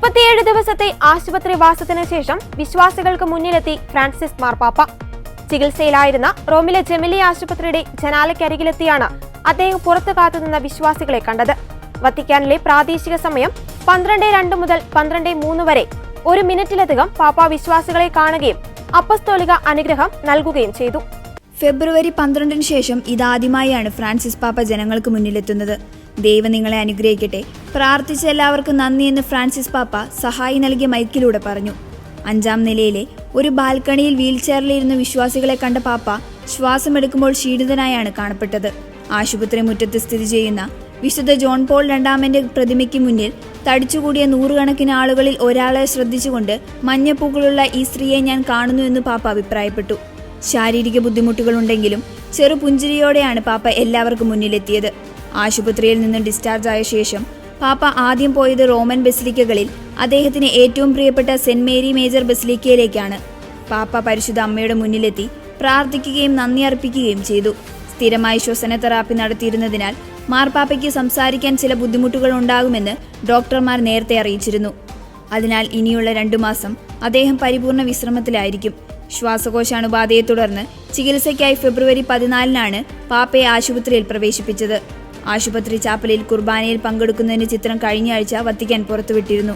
37 ദിവസത്തെ ആശുപത്രിവാസത്തിന് ശേഷം വിശ്വാസികൾക്ക് മുന്നിലെത്തി ഫ്രാൻസിസ് മാർപ്പാപ്പ. ചികിത്സയിലായിരുന്ന റോമിലെ ജെമിലി ആശുപത്രിയുടെ ജനാലയ്ക്കരികിലെത്തിയാണ് അദ്ദേഹം പുറത്തു കാത്തുനിന്ന വിശ്വാസികളെ കണ്ടത്. വത്തിക്കാനിലെ പ്രാദേശിക സമയം 12:02 മുതൽ 12:03 വരെ 1 മിനിറ്റിലധികം പാപ്പ വിശ്വാസികളെ കാണുകയും അപ്പസ്തോലിക അനുഗ്രഹം നൽകുകയും ചെയ്തു. ഫെബ്രുവരി 12 ശേഷം ഇതാദ്യമായാണ് ഫ്രാൻസിസ് പാപ്പ ജനങ്ങൾക്ക് മുന്നിലെത്തുന്നത്. ദൈവം നിങ്ങളെ അനുഗ്രഹിക്കട്ടെ, പ്രാർത്ഥിച്ച എല്ലാവർക്കും നന്ദിയെന്ന് ഫ്രാൻസിസ് പാപ്പ സഹായി നൽകിയ മൈക്കിലൂടെ പറഞ്ഞു. 5-ാം നിലയിലെ ഒരു ബാൽക്കണിയിൽ വീൽചെയറിലിരുന്ന വിശ്വാസികളെ കണ്ട പാപ്പ ശ്വാസമെടുക്കുമ്പോൾ ക്ഷീണിതനായാണ് കാണപ്പെട്ടത്. ആശുപത്രി മുറ്റത്ത് സ്ഥിതി ചെയ്യുന്ന വിശുദ്ധ ജോൺ പോൾ രണ്ടാമന്റെ പ്രതിമയ്ക്ക് മുന്നിൽ തടിച്ചുകൂടിയ 100 കണക്കിന് ആളുകളിൽ ഒരാളെ ശ്രദ്ധിച്ചുകൊണ്ട് മഞ്ഞപ്പൂക്കളുള്ള ഈ സ്ത്രീയെ ഞാൻ കാണുന്നുവെന്ന് പാപ്പ അഭിപ്രായപ്പെട്ടു. ശാരീരിക ബുദ്ധിമുട്ടുകളുണ്ടെങ്കിലും ചെറുപുഞ്ചിരിയോടെയാണ് പാപ്പ എല്ലാവർക്കും മുന്നിലെത്തിയത്. ആശുപത്രിയിൽ നിന്ന് ഡിസ്ചാർജ് ആയ ശേഷം പാപ്പ ആദ്യം പോയത് റോമൻ ബസിലിക്കകളിൽ അദ്ദേഹത്തിന് ഏറ്റവും പ്രിയപ്പെട്ട സെന്റ് മേരി മേജർ ബസിലിക്കയിലേക്കാണ്. പാപ്പ പരിശുദ്ധ അമ്മയുടെ മുന്നിലെത്തി പ്രാർത്ഥിക്കുകയും നന്ദി അർപ്പിക്കുകയും ചെയ്തു. സ്ഥിരമായി ശ്വസന തെറാപ്പി നടത്തിയിരുന്നതിനാൽ മാർപ്പാപ്പയ്ക്ക് സംസാരിക്കാൻ ചില ബുദ്ധിമുട്ടുകൾ ഉണ്ടാകുമെന്ന് ഡോക്ടർമാർ നേരത്തെ അറിയിച്ചിരുന്നു. അതിനാൽ ഇനിയുള്ള 2 മാസം അദ്ദേഹം പരിപൂർണ വിശ്രമത്തിലായിരിക്കും. ശ്വാസകോശാണുബാധയെ തുടർന്ന് ചികിത്സയ്ക്കായി ഫെബ്രുവരി 14-നാണ് പാപ്പയെ ആശുപത്രിയിൽ പ്രവേശിപ്പിച്ചത്. ആശുപത്രി ചാപ്പലിൽ കുർബാനയിൽ പങ്കെടുക്കുന്നതിന്റെ ചിത്രം കഴിഞ്ഞ ആഴ്ച വത്തിക്കാൻ പുറത്തുവിട്ടിരുന്നു.